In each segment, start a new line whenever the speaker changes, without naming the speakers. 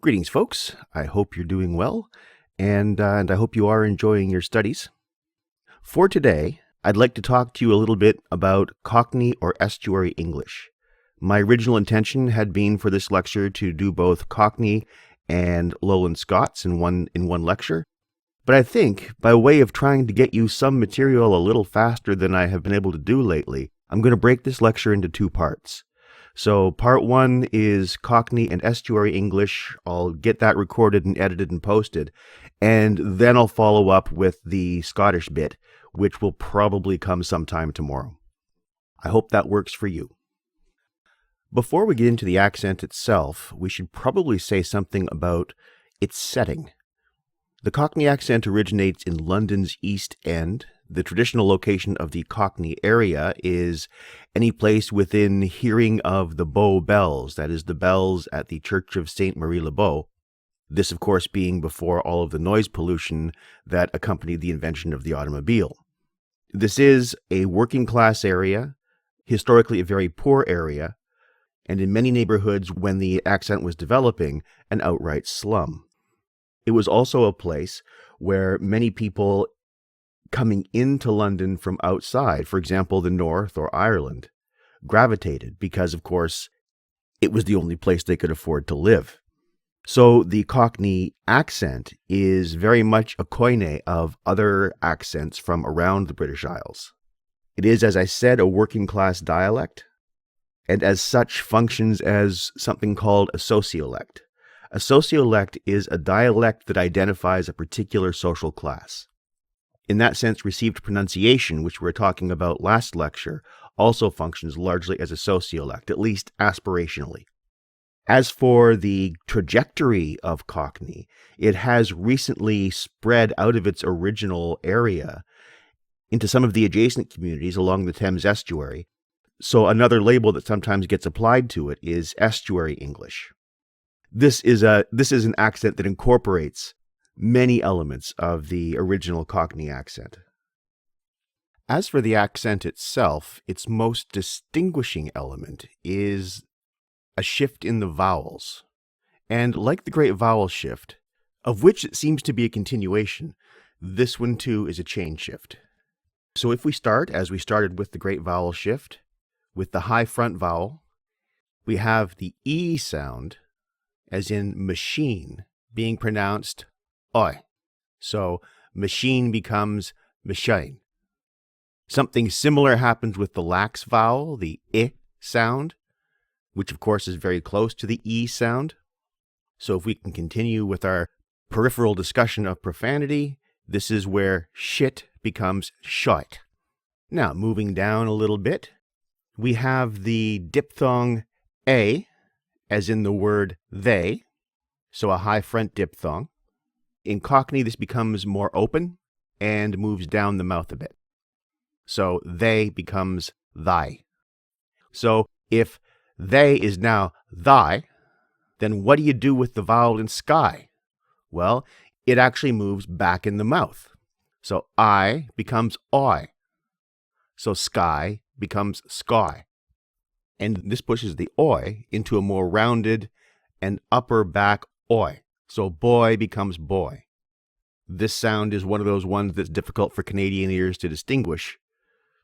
Greetings, folks. I hope you're doing well, and I hope you are enjoying your studies. For today, I'd like to talk to you a little bit about Cockney or estuary English. My original intention had been for this lecture to do both Cockney and Lowland Scots in one lecture, but I think by way of trying to get you some material a little faster than I have been able to do lately, I'm going to break this lecture into two parts. So part one is Cockney and estuary English. I'll get that recorded and edited and posted. And then I'll follow up with the Scottish bit, which will probably come sometime tomorrow. I hope that works for you. Before we get into the accent itself, we should probably say something about its setting. The Cockney accent originates in London's East End. The traditional location of the Cockney area is any place within hearing of the Bow bells, that is, the bells at the Church of St. Marie-le-Bow. This, of course, being before all of the noise pollution that accompanied the invention of the automobile. This is a working-class area, historically a very poor area, and in many neighborhoods when the accent was developing, an outright slum. It was also a place where many people coming into London from outside, for example, the North or Ireland, gravitated because, of course, it was the only place they could afford to live. So the Cockney accent is very much a koine of other accents from around the British Isles. It is, as I said, a working-class dialect, and as such functions as something called a sociolect. A sociolect is a dialect that identifies a particular social class. In that sense, received pronunciation, which we were talking about last lecture, also functions largely as a sociolect, at least aspirationally. As for the trajectory of Cockney, it has recently spread out of its original area into some of the adjacent communities along the Thames estuary. So another label that sometimes gets applied to it is estuary English. This is an accent that incorporates many elements of the original Cockney accent. As for the accent itself, its most distinguishing element is a shift in the vowels. And like the great vowel shift, of which it seems to be a continuation, this one too is a chain shift. So if we start, as we started with the great vowel shift, with the high front vowel, we have the E sound, as in machine, being pronounced oi. So machine becomes machine. Something similar happens with the lax vowel, the I sound, which of course is very close to the E sound. So if we can continue with our peripheral discussion of profanity, this is where shit becomes shite. Now, moving down a little bit, we have the diphthong A, as in the word they, so a high front diphthong. In Cockney, this becomes more open and moves down the mouth a bit. So they becomes thy. So if they is now thy, then what do you do with the vowel in sky? Well, it actually moves back in the mouth. So I becomes oi. So sky becomes sky. And this pushes the oi into a more rounded and upper back oi. So boy becomes boy. This sound is one of those ones that's difficult for Canadian ears to distinguish,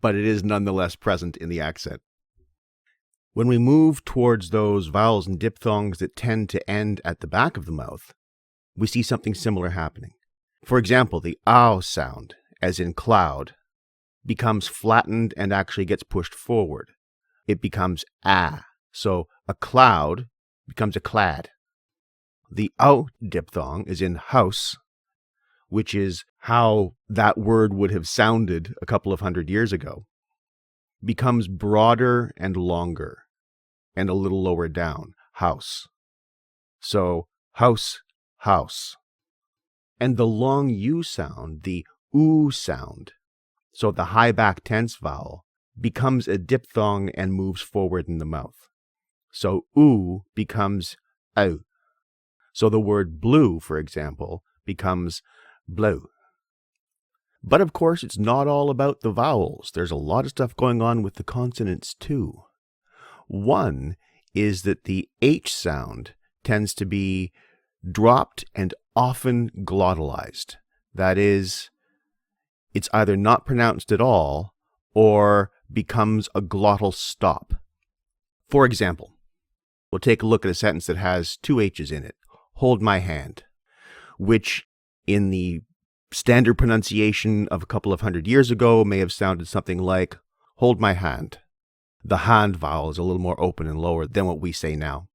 but it is nonetheless present in the accent. When we move towards those vowels and diphthongs that tend to end at the back of the mouth, we see something similar happening. For example, the ow sound, as in cloud, becomes flattened and actually gets pushed forward. It becomes ah. So a cloud becomes a clad. The ow diphthong is in house, which is how that word would have sounded a couple of hundred years ago, becomes broader and longer and a little lower down, house. So house, house. And the long U sound, the oo sound, so the high back tense vowel, becomes a diphthong and moves forward in the mouth. So oo becomes ow. So the word blue, for example, becomes blue. But of course, it's not all about the vowels. There's a lot of stuff going on with the consonants too. One is that the H sound tends to be dropped and often glottalized. That is, it's either not pronounced at all or becomes a glottal stop. For example, we'll take a look at a sentence that has two H's in it. Hold my hand, which in the standard pronunciation of a couple of hundred years ago may have sounded something like, hold my hand. The hand vowel is a little more open and lower than what we say now.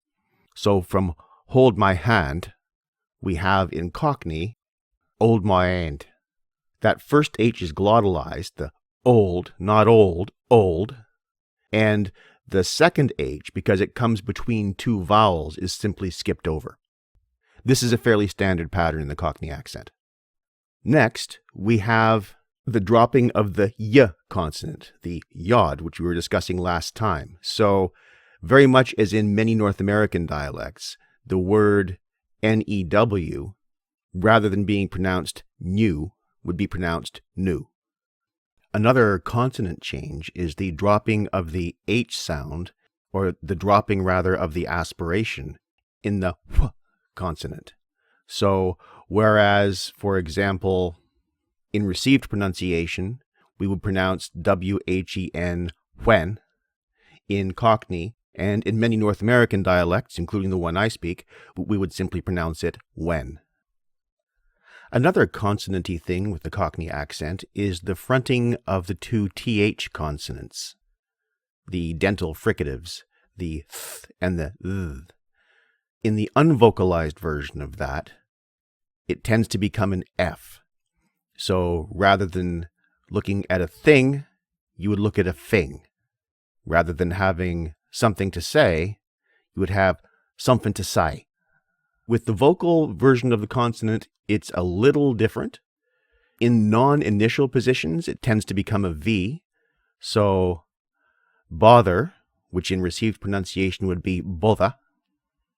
So from hold my hand, we have in Cockney, hold my hand. That first H is glottalized, the old, not old, old. And the second H, because it comes between two vowels, is simply skipped over. This is a fairly standard pattern in the Cockney accent. Next, we have the dropping of the y consonant, the yod, which we were discussing last time. So, very much as in many North American dialects, the word N-E-W, rather than being pronounced new, would be pronounced new. Another consonant change is the dropping of the H sound, or the dropping rather of the aspiration in the wh consonant. So, whereas, for example, in received pronunciation, we would pronounce W-H-E-N when, in Cockney, and in many North American dialects, including the one I speak, we would simply pronounce it when. Another consonant-y thing with the Cockney accent is the fronting of the two TH consonants, the dental fricatives, the th and the th. In the unvocalized version of that, it tends to become an F. So rather than looking at a thing, you would look at a thing. Rather than having something to say, you would have something to say. With the vocal version of the consonant, it's a little different. In non-initial positions, it tends to become a V. So bother, which in received pronunciation would be bother,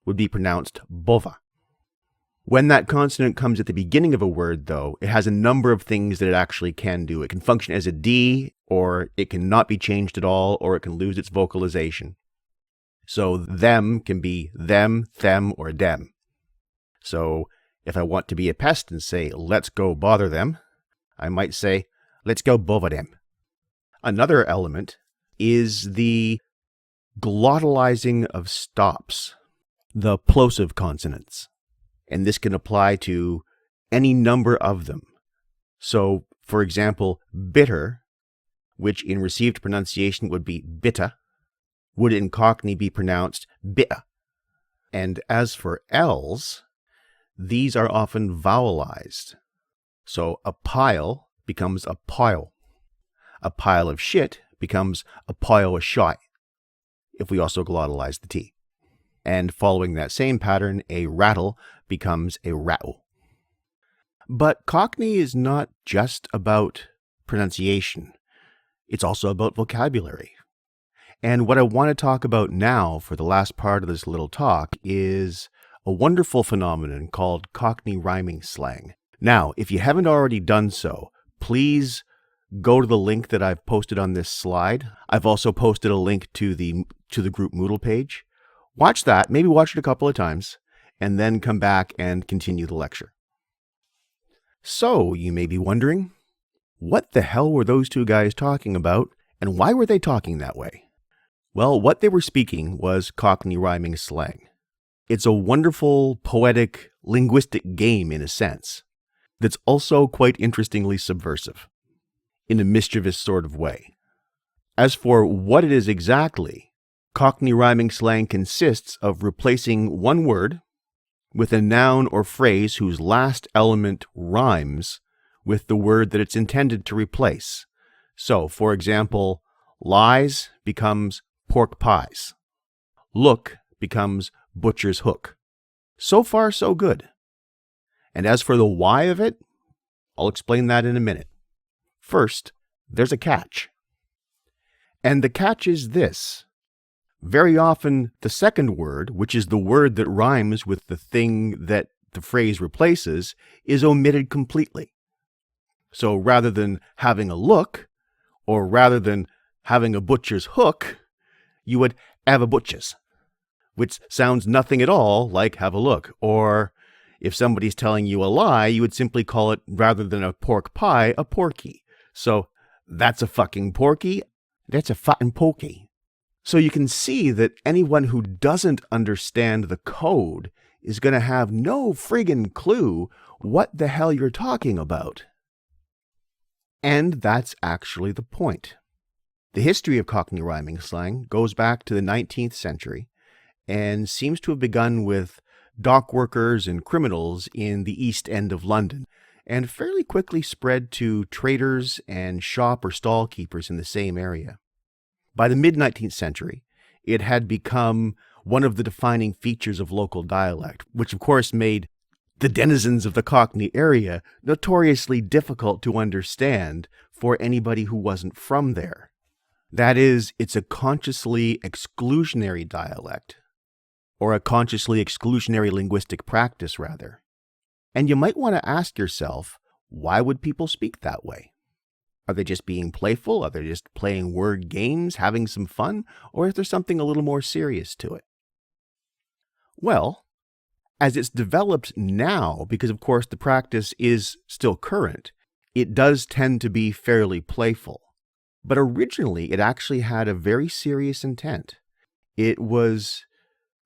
would be pronounced bother. When that consonant comes at the beginning of a word, though, it has a number of things that it actually can do. It can function as a D, or it can not be changed at all, or it can lose its vocalization. So them can be them, them, or dem. So if I want to be a pest and say, let's go bother them, I might say, let's go bother them. Another element is the glottalizing of stops, the plosive consonants. And this can apply to any number of them. So, for example, bitter, which in received pronunciation would be bitter, would in Cockney be pronounced bitter. And as for L's, these are often vowelized. So a pile becomes a pile. A pile of shit becomes a pile of shite, if we also glottalize the T. And following that same pattern, a rattle becomes a rattle. But Cockney is not just about pronunciation. It's also about vocabulary. And what I want to talk about now for the last part of this little talk is a wonderful phenomenon called Cockney rhyming slang. Now, if you haven't already done so, please go to the link that I've posted on this slide. I've also posted a link to the group Moodle page. Watch that, maybe watch it a couple of times, and then come back and continue the lecture. So, you may be wondering, what the hell were those two guys talking about, and why were they talking that way? Well, what they were speaking was Cockney rhyming slang. It's a wonderful, poetic, linguistic game in a sense, that's also quite interestingly subversive, in a mischievous sort of way. As for what it is exactly, Cockney rhyming slang consists of replacing one word with a noun or phrase whose last element rhymes with the word that it's intended to replace. So, for example, lies becomes pork pies. Look becomes butcher's hook. So far, so good. And as for the why of it, I'll explain that in a minute. First, there's a catch. And the catch is this. Very often, the second word, which is the word that rhymes with the thing that the phrase replaces, is omitted completely. So rather than having a look, or rather than having a butcher's hook, you would have a butcher's, which sounds nothing at all like have a look. Or If somebody's telling you a lie, you would simply call it, rather than a pork pie, a porky. So that's a fucking porky. That's a fucking porky. So you can see that anyone who doesn't understand the code is going to have no friggin' clue what the hell you're talking about. And that's actually the point. The history of Cockney rhyming slang goes back to the 19th century and seems to have begun with dock workers and criminals in the East End of London, and fairly quickly spread to traders and shop or stall keepers in the same area. By the mid-19th century, it had become one of the defining features of local dialect, which of course made the denizens of the Cockney area notoriously difficult to understand for anybody who wasn't from there. That is, it's a consciously exclusionary dialect, or a consciously exclusionary linguistic practice, rather. And you might want to ask yourself, why would people speak that way? Are they just being playful? Are they just playing word games, having some fun? Or is there something a little more serious to it? Well, as it's developed now, because of course the practice is still current, it does tend to be fairly playful. But originally, it actually had a very serious intent. It was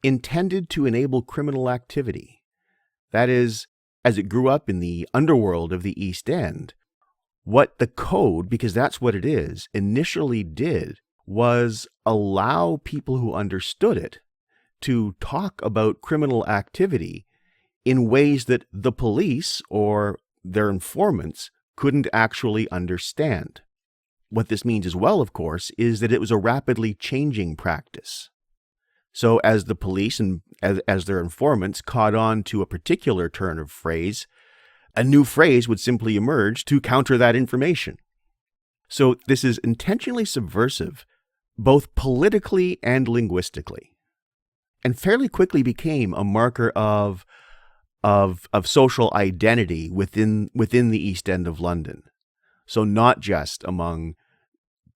intended to enable criminal activity. That is, as it grew up in the underworld of the East End, what the code, because that's what it is, initially did was allow people who understood it to talk about criminal activity in ways that the police or their informants couldn't actually understand. What this means as well, of course, is that it was a rapidly changing practice. So as the police and as their informants caught on to a particular turn of phrase, a new phrase would simply emerge to counter that information. So this is intentionally subversive, both politically and linguistically, and fairly quickly became a marker of social identity within the East End of London. So not just among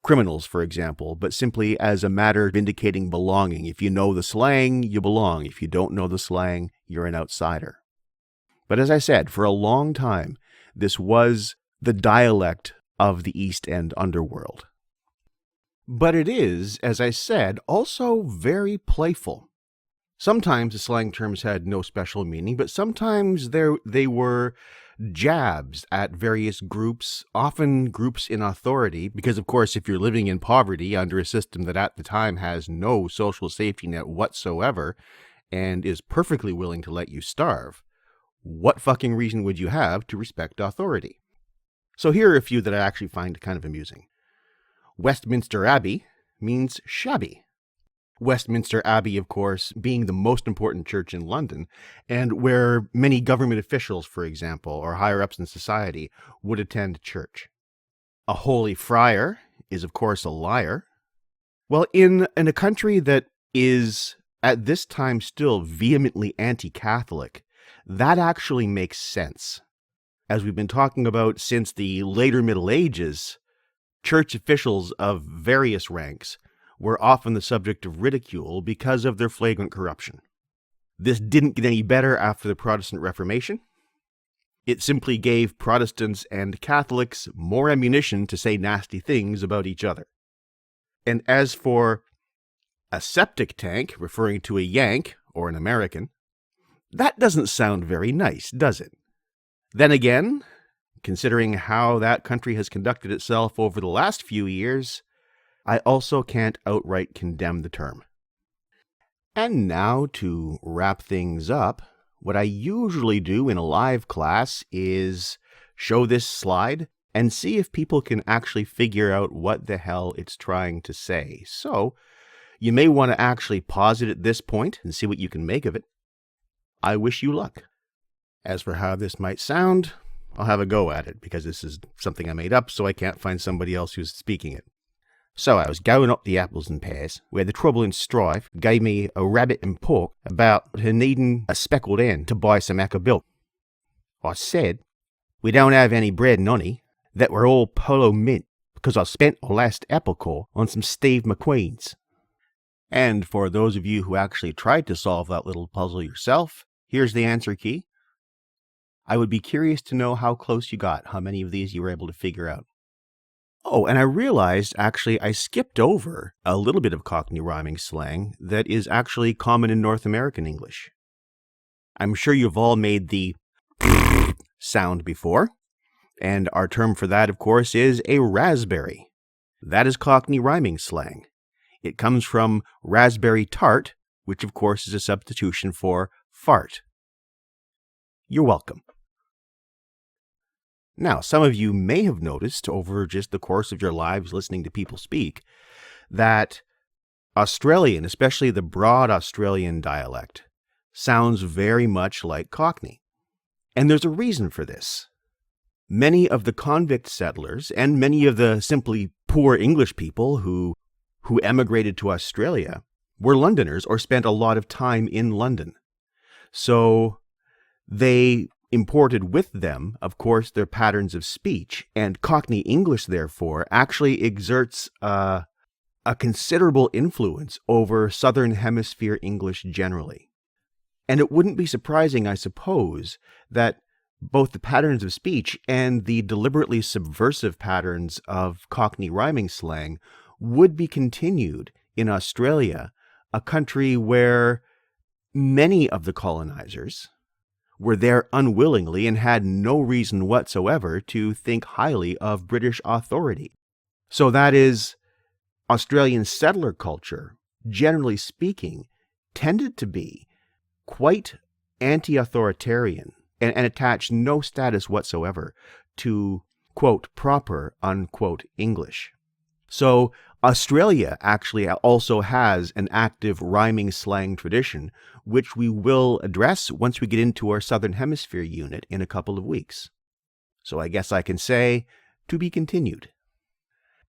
criminals, for example, but simply as a matter of indicating belonging. If you know the slang, you belong. If you don't know the slang, you're an outsider. But as I said, for a long time, this was the dialect of the East End underworld. But it is, as I said, also very playful. Sometimes the slang terms had no special meaning, but sometimes they were jabs at various groups, often groups in authority, because of course if you're living in poverty under a system that at the time has no social safety net whatsoever and is perfectly willing to let you starve, what fucking reason would you have to respect authority? So here are a few that I actually find kind of amusing. Westminster Abbey means shabby. Westminster Abbey, of course, being the most important church in London, and where many government officials, for example, or higher-ups in society, would attend church. A holy friar is, of course, a liar. Well, in a country that is, at this time, still vehemently anti-Catholic, that actually makes sense. As we've been talking about since the later Middle Ages, church officials of various ranks were often the subject of ridicule because of their flagrant corruption. This didn't get any better after the Protestant Reformation. It simply gave Protestants and Catholics more ammunition to say nasty things about each other. And as for a septic tank, referring to a Yank or an American, that doesn't sound very nice, does it? Then again, considering how that country has conducted itself over the last few years, I also can't outright condemn the term. And now, to wrap things up, what I usually do in a live class is show this slide and see if people can actually figure out what the hell it's trying to say. So, you may want to actually pause it at this point and see what you can make of it. I wish you luck. As for how this might sound, I'll have a go at it, because this is something I made up, so I can't find somebody else who's speaking it. So I was going up the apples and pears, where the trouble and strife gave me a rabbit and pork about her needing a speckled hen to buy some acker bilk. I said, we don't have any bread and honey, that we're all polo mint, because I spent our last apple core on some Steve McQueen's. And for those of you who actually tried to solve that little puzzle yourself, here's the answer key. I would be curious to know how close you got, how many of these you were able to figure out. Oh, and I realized actually I skipped over a little bit of Cockney rhyming slang that is actually common in North American English. I'm sure you've all made the sound before, and our term for that, of course, is a raspberry. That is Cockney rhyming slang. It comes from raspberry tart, which of course is a substitution for fart. You're welcome. Now, some of you may have noticed over just the course of your lives listening to people speak that Australian, especially the broad Australian dialect, sounds very much like Cockney. And there's a reason for this. Many of the convict settlers and many of the simply poor English people who emigrated to Australia were Londoners or spent a lot of time in London. So they imported with them, of course, their patterns of speech, and Cockney English, therefore, actually exerts a considerable influence over Southern Hemisphere English generally. And it wouldn't be surprising, I suppose, that both the patterns of speech and the deliberately subversive patterns of Cockney rhyming slang would be continued in Australia, a country where many of the colonizers were there unwillingly and had no reason whatsoever to think highly of British authority. So that is, Australian settler culture, generally speaking, tended to be quite anti-authoritarian and attach no status whatsoever to, quote, proper, unquote, English. So Australia actually also has an active rhyming slang tradition, which we will address once we get into our Southern Hemisphere unit in a couple of weeks. So I guess I can say, to be continued.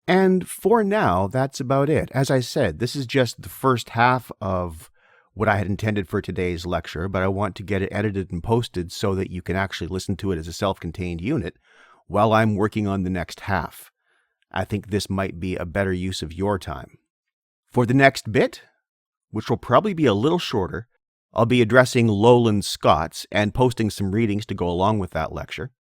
And for now, that's about it. As I said, this is just the first half of what I had intended for today's lecture, but I want to get it edited and posted so that you can actually listen to it as a self-contained unit while I'm working on the next half. I think this might be a better use of your time. For the next bit, which will probably be a little shorter, I'll be addressing Lowland Scots and posting some readings to go along with that lecture.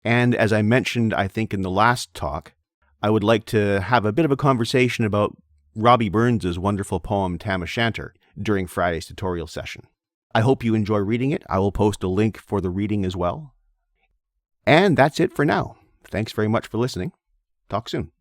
And as I mentioned, I think in the last talk, I would like to have a bit of a conversation about Robbie Burns's wonderful poem Tam O'Shanter during Friday's tutorial session. I hope you enjoy reading it. I will post a link for the reading as well. And that's it for now. Thanks very much for listening. Talk soon.